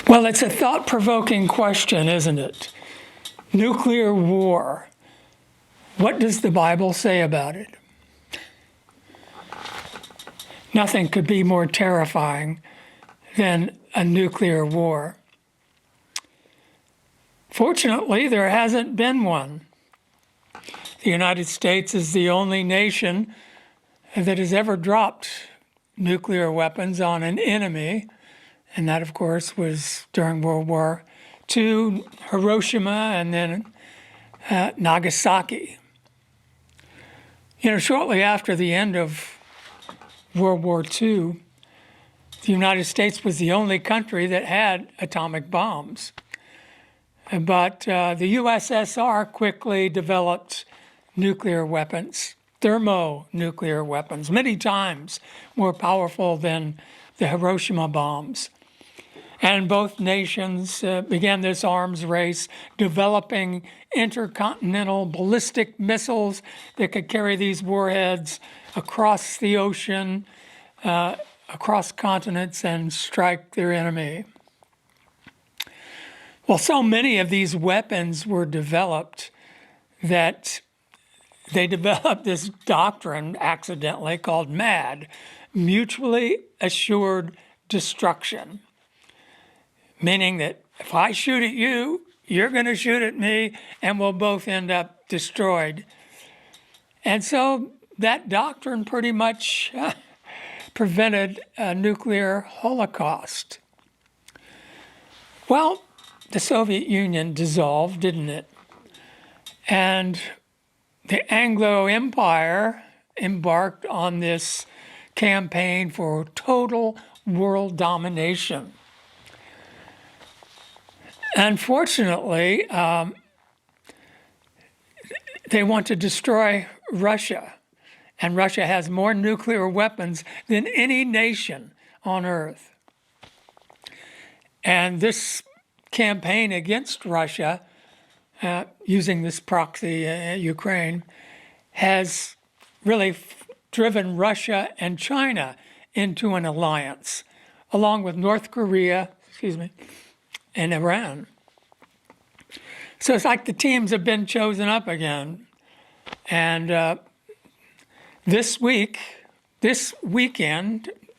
Well, it's a thought-provoking question, isn't it? Nuclear war. What does the Bible say about it? Nothing could be more terrifying than a nuclear war. Fortunately, there hasn't been one. The United States is the only nation that has ever dropped nuclear weapons on an enemy, and that, of course, was during World War II, Hiroshima, and then Nagasaki. Shortly after the end of World War II, the United States was the only country that had atomic bombs. But the USSR quickly developed nuclear weapons, thermonuclear weapons, many times more powerful than the Hiroshima bombs. And both nations began this arms race, developing intercontinental ballistic missiles that could carry these warheads across the ocean, across continents, and strike their enemy. Well, so many of these weapons were developed that they developed this doctrine accidentally called MAD, mutually assured destruction. Meaning that if I shoot at you, you're going to shoot at me, and we'll both end up destroyed. And so that doctrine pretty much prevented a nuclear holocaust. Well, the Soviet Union dissolved, didn't it? And the Anglo Empire embarked on this campaign for total world domination. Unfortunately, they want to destroy Russia, and Russia has more nuclear weapons than any nation on Earth. And this campaign against Russia, using this proxy, Ukraine, has really driven Russia and China into an alliance, along with North Korea, and Iran. So it's like the teams have been chosen up again. And this weekend,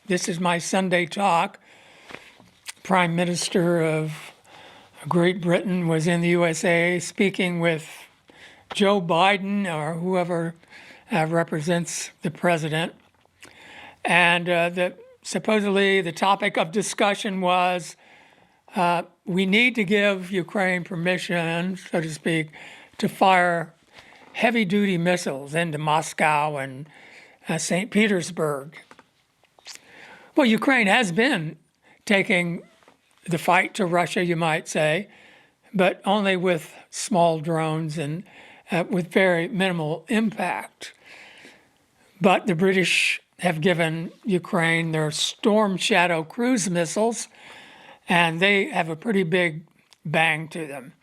this is my Sunday talk, Prime Minister of Great Britain was in the USA speaking with Joe Biden or whoever represents the president. And supposedly the topic of discussion was we need to give Ukraine permission, so to speak, to fire heavy-duty missiles into Moscow and St. Petersburg. Well, Ukraine has been taking the fight to Russia, you might say, but only with small drones and with very minimal impact. But the British have given Ukraine their Storm Shadow cruise missiles, and they have a pretty big bang to them.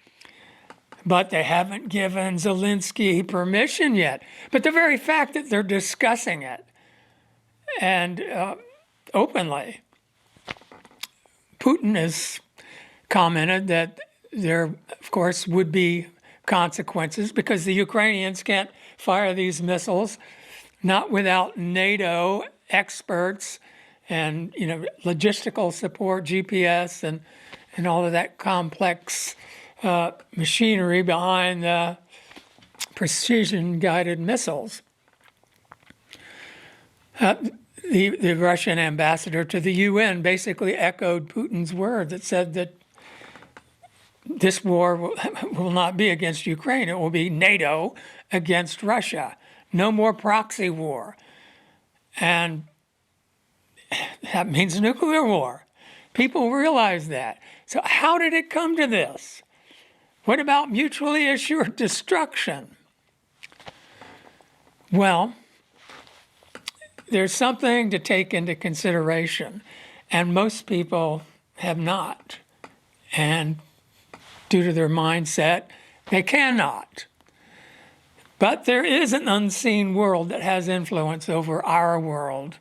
But they haven't given Zelensky permission yet. But the very fact that they're discussing it, and openly, Putin has commented that there, of course, would be consequences because the Ukrainians can't fire these missiles, not without NATO experts and logistical support, GPS, and all of that complex machinery behind the precision-guided missiles. The Russian ambassador to the UN basically echoed Putin's word that said that this war will not be against Ukraine. It will be NATO against Russia. No more proxy war. And that means nuclear war. People realize that. So how did it come to this? What about mutually assured destruction? Well, there's something to take into consideration, and most people have not. And due to their mindset, they cannot. But there is an unseen world that has influence over our world.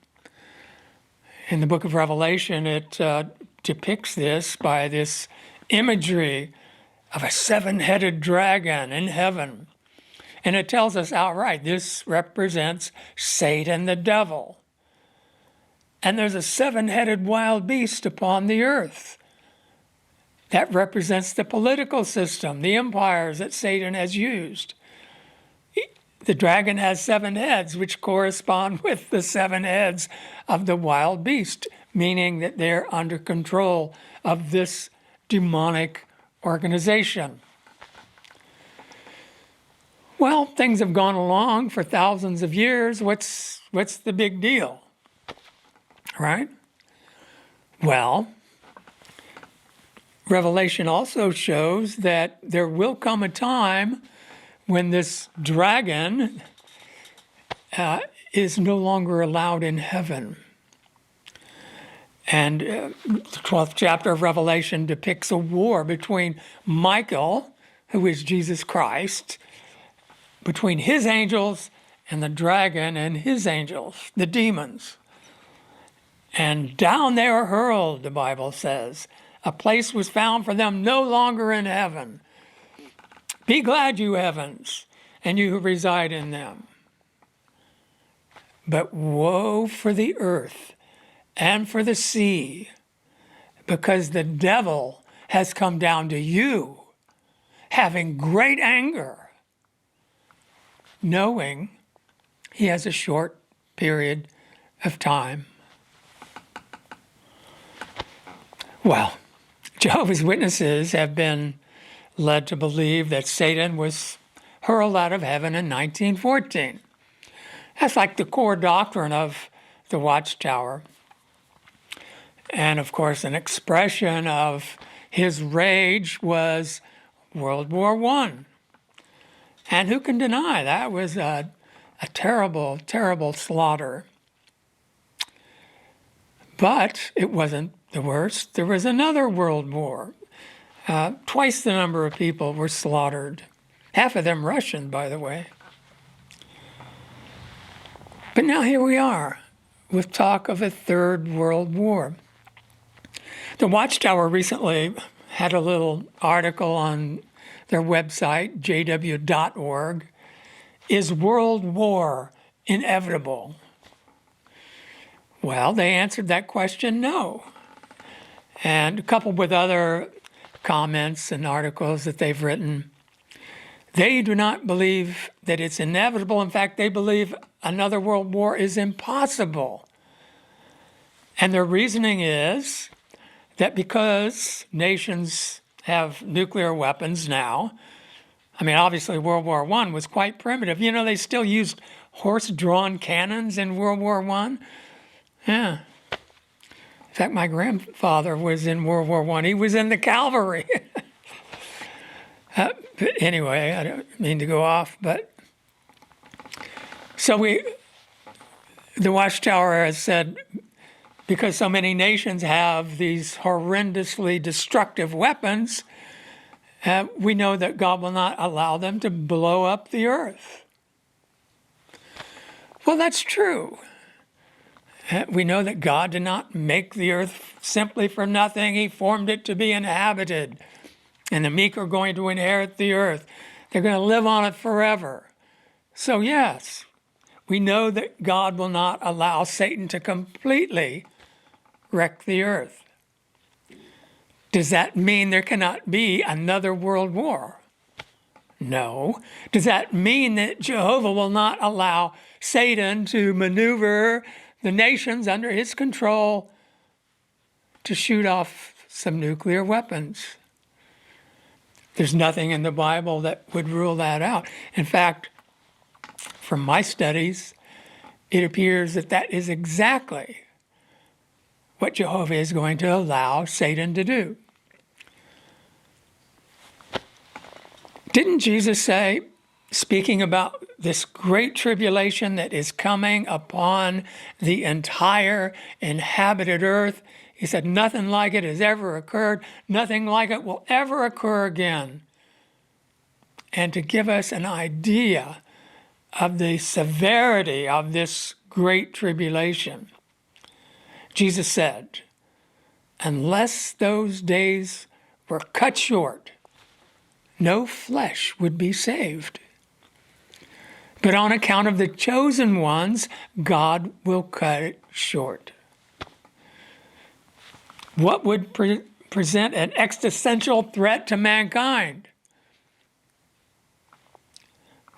In the book of Revelation, it depicts this by this imagery of a seven-headed dragon in heaven. And it tells us outright this represents Satan the devil. And there's a seven-headed wild beast upon the earth. That represents the political system, the empires that Satan has used. The dragon has seven heads, which correspond with the seven heads of the wild beast, meaning that they're under control of this demonic organization. Well, things have gone along for thousands of years. What's the big deal? Right? Well, Revelation also shows that there will come a time when this dragon is no longer allowed in heaven. And the 12th chapter of Revelation depicts a war between Michael, who is Jesus Christ, between his angels and the dragon and his angels, the demons. And down they are hurled, the Bible says. A place was found for them no longer in heaven. Be glad, you heavens, and you who reside in them. But woe for the earth and for the sea, because the devil has come down to you, having great anger, knowing he has a short period of time. Well, Jehovah's Witnesses have been led to believe that Satan was hurled out of heaven in 1914. That's like the core doctrine of the Watchtower. And of course, an expression of his rage was World War I. And who can deny that was a terrible, terrible slaughter. But it wasn't the worst. There was another world war. Twice the number of people were slaughtered. Half of them Russian, by the way. But now here we are with talk of a third world war. The Watchtower recently had a little article on their website, jw.org. Is world war inevitable? Well, they answered that question, no. And coupled with other comments and articles that they've written, they do not believe that it's inevitable. In fact, they believe another world war is impossible. And their reasoning is that because nations have nuclear weapons now, I mean, obviously World War I was quite primitive. You know, they still used horse-drawn cannons in World War I. Yeah. In fact, my grandfather was in World War I. He was in the cavalry. But anyway, I don't mean to go off, but so the Watchtower has said, because so many nations have these horrendously destructive weapons, we know that God will not allow them to blow up the earth. Well, that's true. We know that God did not make the earth simply for nothing. He formed it to be inhabited. And the meek are going to inherit the earth. They're going to live on it forever. So yes, we know that God will not allow Satan to completely wreck the earth. Does that mean there cannot be another world war? No. Does that mean that Jehovah will not allow Satan to maneuver the nations under his control to shoot off some nuclear weapons? There's nothing in the Bible that would rule that out. In fact, from my studies, it appears that that is exactly what Jehovah is going to allow Satan to do. Didn't Jesus say, speaking about this great tribulation that is coming upon the entire inhabited earth, he said, nothing like it has ever occurred. Nothing like it will ever occur again. And to give us an idea of the severity of this great tribulation, Jesus said, unless those days were cut short, no flesh would be saved. But on account of the chosen ones, God will cut it short. What would present an existential threat to mankind?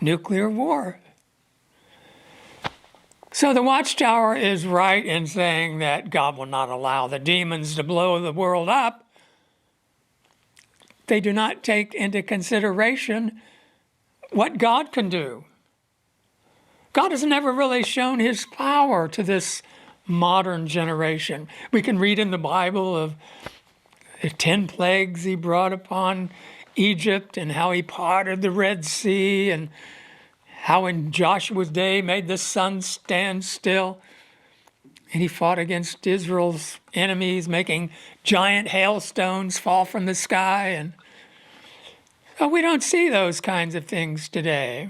Nuclear war. So the Watchtower is right in saying that God will not allow the demons to blow the world up. They do not take into consideration what God can do. God has never really shown his power to this modern generation. We can read in the Bible of the 10 plagues he brought upon Egypt and how he parted the Red Sea and how in Joshua's day made the sun stand still. And he fought against Israel's enemies, making giant hailstones fall from the sky. And we don't see those kinds of things today.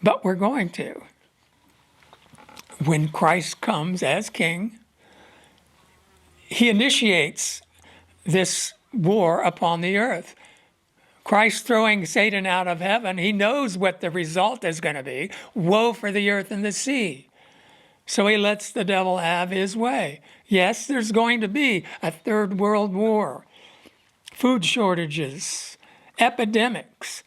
But we're going to. When Christ comes as king, he initiates this war upon the earth. Christ throwing Satan out of heaven, he knows what the result is going to be. Woe for the earth and the sea. So he lets the devil have his way. Yes, there's going to be a third world war, food shortages, epidemics.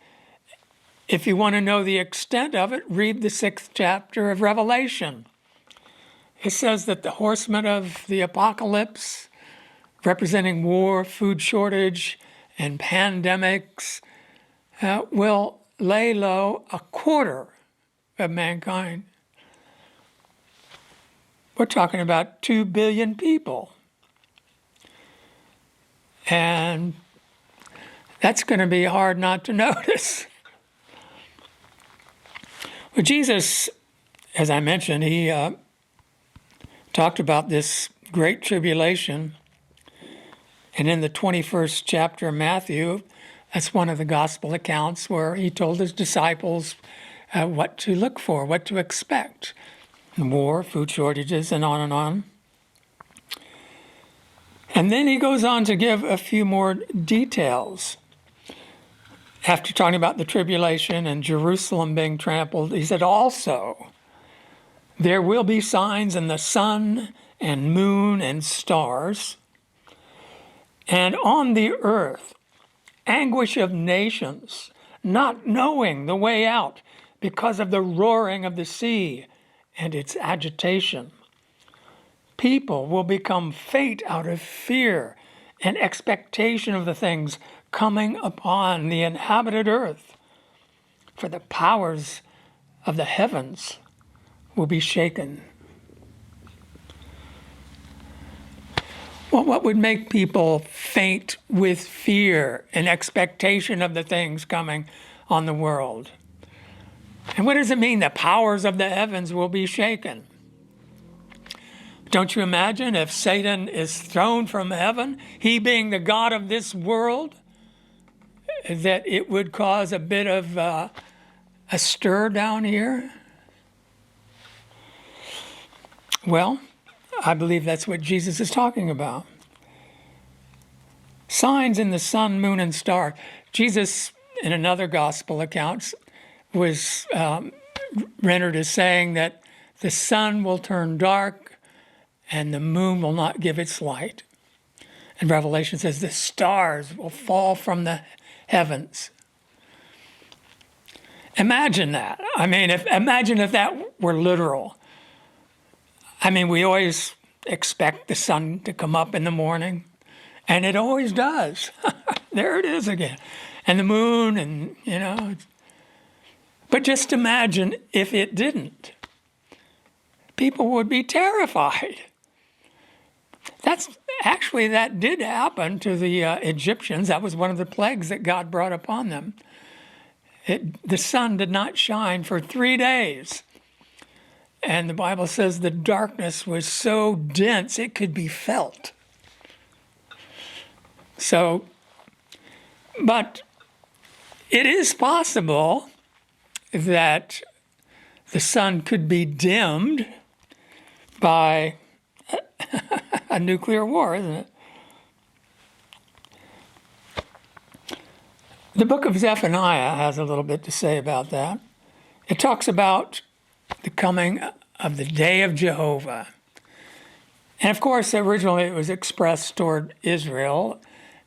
If you want to know the extent of it, read the 6th chapter of Revelation. It says that the horsemen of the apocalypse, representing war, food shortage, and pandemics, will lay low a quarter of mankind. We're talking about 2 billion people. And that's going to be hard not to notice. Well, Jesus, as I mentioned, he talked about this great tribulation. And in the 21st chapter of Matthew, that's one of the gospel accounts where he told his disciples what to look for, what to expect. War, food shortages, and on and on. And then he goes on to give a few more details. After talking about the tribulation and Jerusalem being trampled, he said, also, there will be signs in the sun and moon and stars, and on the earth, anguish of nations, not knowing the way out because of the roaring of the sea and its agitation. People will become faint out of fear and expectation of the things coming upon the inhabited earth, for the powers of the heavens will be shaken. Well, what would make people faint with fear and expectation of the things coming on the world? And what does it mean? The powers of the heavens will be shaken. Don't you imagine if Satan is thrown from heaven, he being the God of this world, that it would cause a bit of a stir down here? Well, I believe that's what Jesus is talking about. Signs in the sun, moon, and star. Jesus, in another gospel account, was rendered as saying that the sun will turn dark and the moon will not give its light. And Revelation says the stars will fall from the heavens. Imagine that. I mean, imagine if that were literal. I mean, we always expect the sun to come up in the morning, and it always does. There it is again. And the moon, and, you know. But just imagine if it didn't. People would be terrified. That did happen to the Egyptians. That was one of the plagues that God brought upon them. The sun did not shine for 3 days. And the Bible says the darkness was so dense it could be felt. So, but it is possible that the sun could be dimmed by a nuclear war, isn't it? The book of Zephaniah has a little bit to say about that. It talks about the coming of the day of Jehovah. And of course, originally it was expressed toward Israel,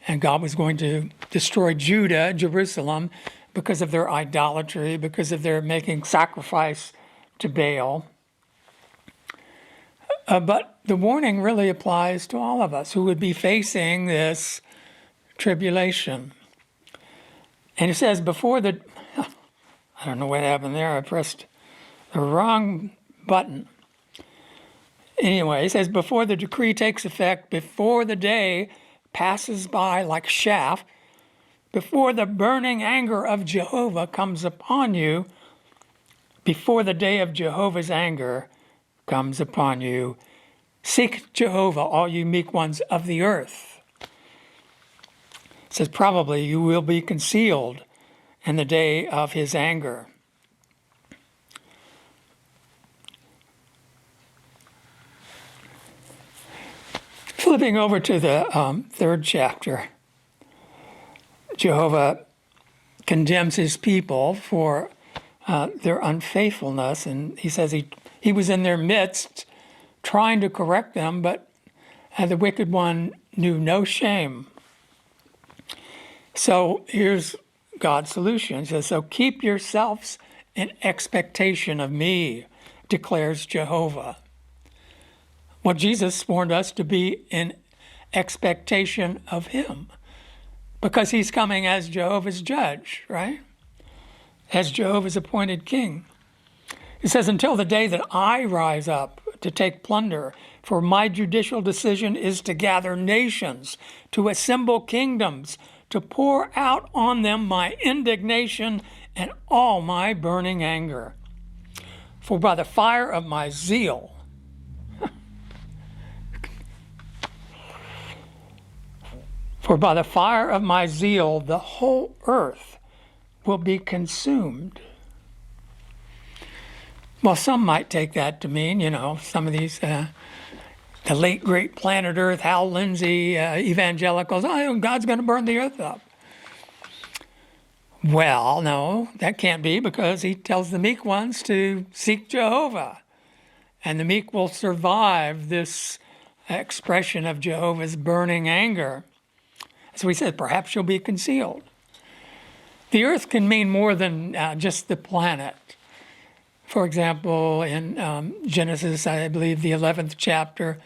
and God was going to destroy Judah, Jerusalem, because of their idolatry, because of their making sacrifice to Baal. But the warning really applies to all of us who would be facing this tribulation. And it says before the, I don't know what happened there, I pressed the wrong button. Anyway, it says before the decree takes effect, before the day passes by like chaff, before the burning anger of Jehovah comes upon you, before the day of Jehovah's anger comes upon you, seek Jehovah, all you meek ones of the earth. It says probably you will be concealed in the day of his anger. Flipping over to the third chapter, Jehovah condemns his people for their unfaithfulness, and he says he was in their midst trying to correct them, but the wicked one knew no shame. So here's God's solution. He says, so keep yourselves in expectation of me, declares Jehovah. Well, Jesus warned us to be in expectation of him because he's coming as Jehovah's judge, right? As Jehovah's appointed king. He says, until the day that I rise up to take plunder, for my judicial decision is to gather nations, to assemble kingdoms, to pour out on them my indignation and all my burning anger. For by the fire of my zeal, the whole earth will be consumed. Well, some might take that to mean, some of these, the late great planet Earth, Hal Lindsey, evangelicals, God's going to burn the earth up. Well, no, that can't be because he tells the meek ones to seek Jehovah. And the meek will survive this expression of Jehovah's burning anger. So he said, perhaps you'll be concealed. The earth can mean more than just the planet. For example, in Genesis, I believe the 11th chapter,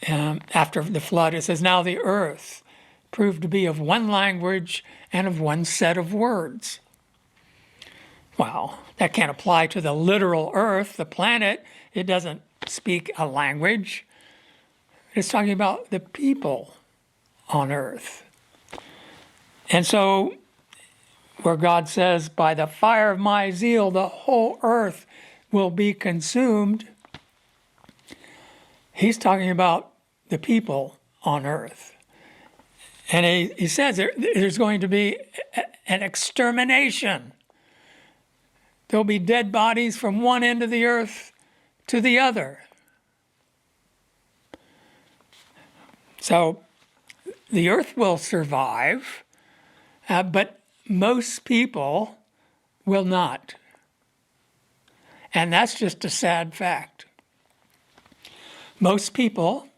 after the flood, it says, now the earth proved to be of one language and of one set of words. Well, that can't apply to the literal earth, the planet. It doesn't speak a language. It's talking about the people on earth. And so where God says, by the fire of my zeal, the whole earth will be consumed, he's talking about the people on earth. And he says there's going to be an extermination. There'll be dead bodies from one end of the earth to the other. So the earth will survive, but most people will not. And that's just a sad fact. Most people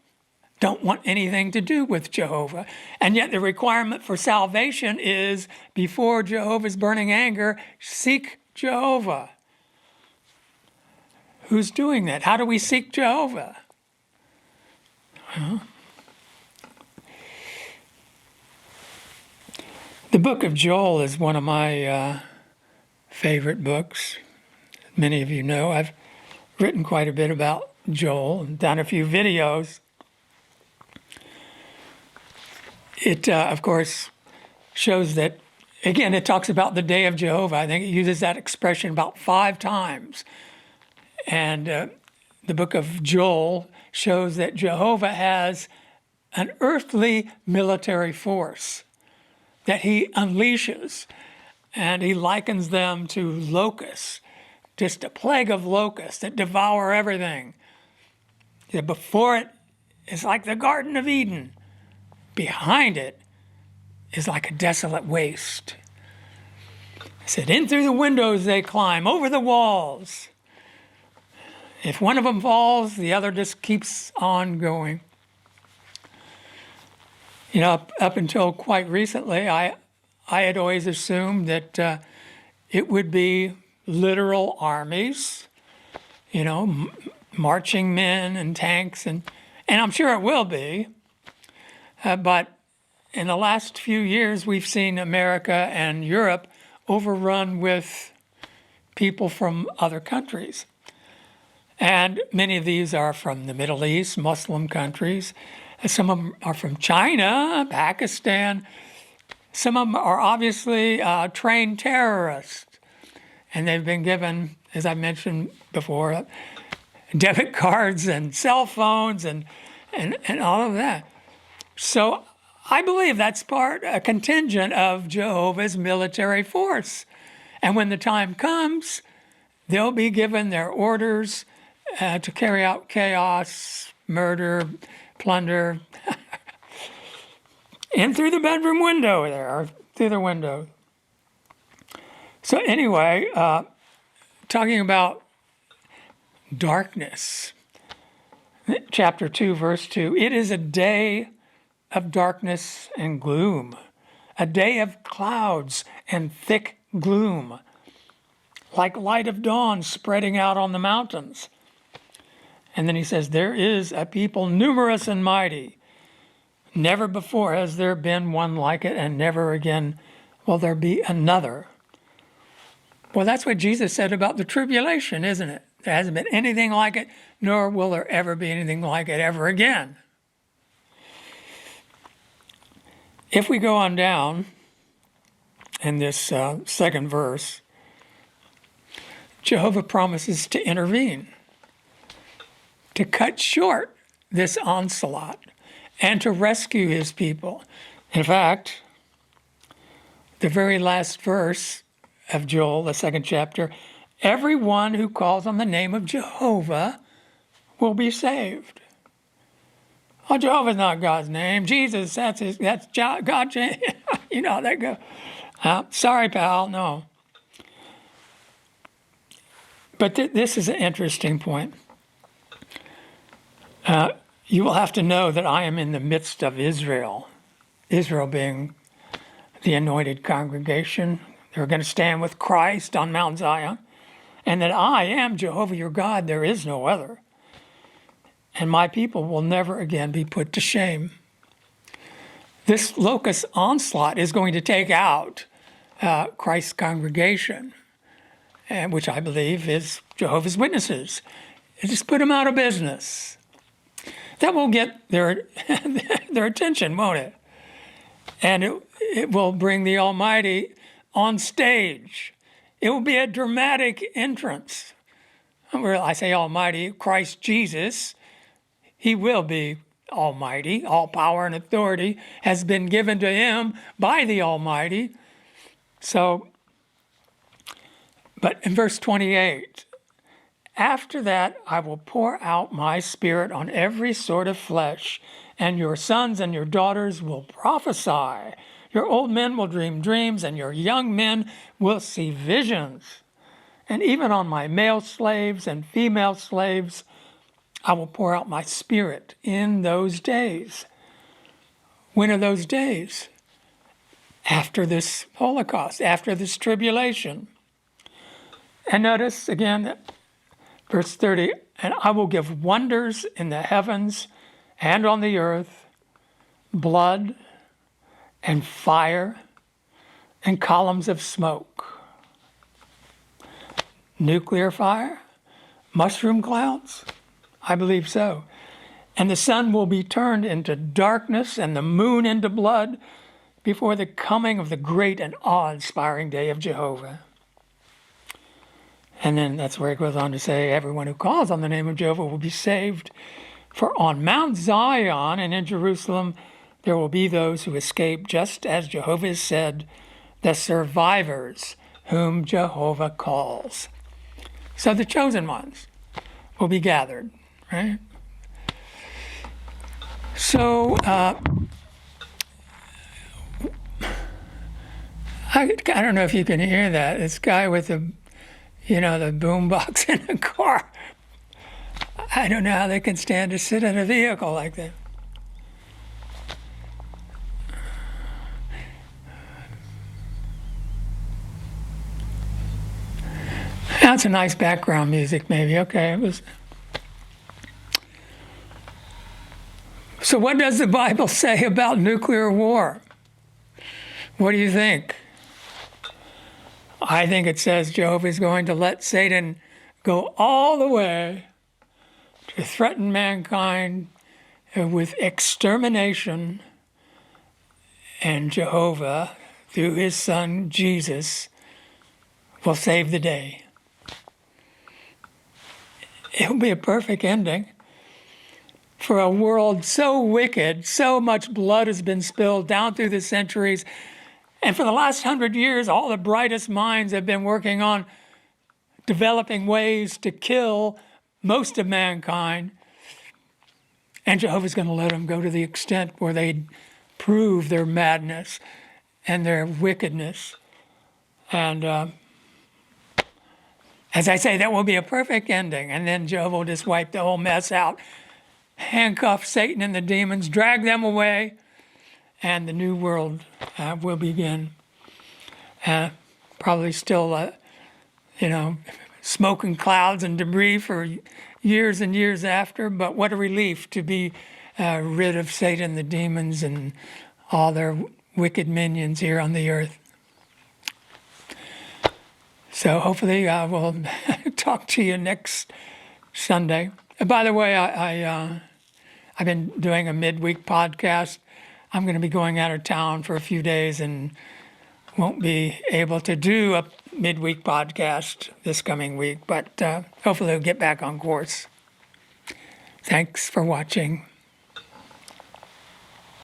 don't want anything to do with Jehovah. And yet the requirement for salvation is, before Jehovah's burning anger, seek Jehovah. Who's doing that? How do we seek Jehovah? Well, the book of Joel is one of my favorite books. Many of you know I've written quite a bit about Joel and done a few videos. It, of course, shows that, again, it talks about the day of Jehovah. I think it uses that expression about 5 times. And the book of Joel shows that Jehovah has an earthly military force that he unleashes, and he likens them to locusts, just a plague of locusts that devour everything. Before it is like the Garden of Eden. Behind it is like a desolate waste. He said, in through the windows they climb, over the walls. If one of them falls, the other just keeps on going. You know, up until quite recently, I had always assumed that it would be literal armies, you know, marching men and tanks, and I'm sure it will be. But in the last few years, we've seen America and Europe overrun with people from other countries. And many of these are from the Middle East, Muslim countries. Some of them are from China, Pakistan. Some of them are obviously trained terrorists. And they've been given, as I mentioned before, debit cards and cell phones and all of that. So I believe that's a contingent of Jehovah's military force. And when the time comes, they'll be given their orders to carry out chaos, murder, plunder, in through the bedroom window there, or through the window. So anyway, talking about darkness, chapter 2, verse 2, it is a day of darkness and gloom, a day of clouds and thick gloom, like light of dawn spreading out on the mountains. And then he says, there is a people numerous and mighty. Never before has there been one like it, and never again will there be another. Well, that's what Jesus said about the tribulation, isn't it? There hasn't been anything like it, nor will there ever be anything like it ever again. If we go on down in this second verse, Jehovah promises to intervene, to cut short this onslaught, and to rescue his people. In fact, the very last verse of Joel, the second chapter, everyone who calls on the name of Jehovah will be saved. Oh, Jehovah's not God's name. Jesus, that's God's name. You know how that goes. Sorry, pal, no. But this is an interesting point. You will have to know that I am in the midst of Israel, Israel being the anointed congregation. They're going to stand with Christ on Mount Zion, and that I am Jehovah your God, there is no other. And my people will never again be put to shame. This locust onslaught is going to take out Christ's congregation, which I believe is Jehovah's Witnesses. It just put them out of business. That will get their attention, won't it? And it will bring the Almighty on stage. It will be a dramatic entrance. Where I say Almighty, Christ Jesus, he will be Almighty. All power and authority has been given to him by the Almighty. So, but in verse 28, after that, I will pour out my spirit on every sort of flesh, and your sons and your daughters will prophesy. Your old men will dream dreams, and your young men will see visions. And even on my male slaves and female slaves, I will pour out my spirit in those days. When are those days? After this Holocaust, after this tribulation. And notice again that verse 30, and I will give wonders in the heavens and on the earth, blood and fire and columns of smoke. Nuclear fire? Mushroom clouds? I believe so. And the sun will be turned into darkness and the moon into blood before the coming of the great and awe-inspiring day of Jehovah. And then that's where it goes on to say, everyone who calls on the name of Jehovah will be saved. For on Mount Zion and in Jerusalem, there will be those who escape, just as Jehovah has said, the survivors whom Jehovah calls. So the chosen ones will be gathered, right? So I don't know if you can hear that. This guy with the boom box in the car. I don't know how they can stand to sit in a vehicle like that. That's a nice background music, maybe. Okay, it was. So what does the Bible say about nuclear war? What do you think? I think it says Jehovah is going to let Satan go all the way to threaten mankind with extermination, and Jehovah, through his son Jesus, will save the day. It'll be a perfect ending for a world so wicked, so much blood has been spilled down through the centuries. And for the last 100 years, all the brightest minds have been working on developing ways to kill most of mankind. And Jehovah's going to let them go to the extent where they prove their madness and their wickedness. And as I say, that will be a perfect ending. And then Jehovah will just wipe the whole mess out, handcuff Satan and the demons, drag them away, and the new world will begin. Probably still, smoke and clouds and debris for years and years after, but what a relief to be rid of Satan, the demons, and all their wicked minions here on the earth. So hopefully I will talk to you next Sunday. And by the way, I've been doing a midweek podcast. I'm going to be going out of town for a few days and won't be able to do a midweek podcast this coming week, but hopefully I'll get back on course. Thanks for watching.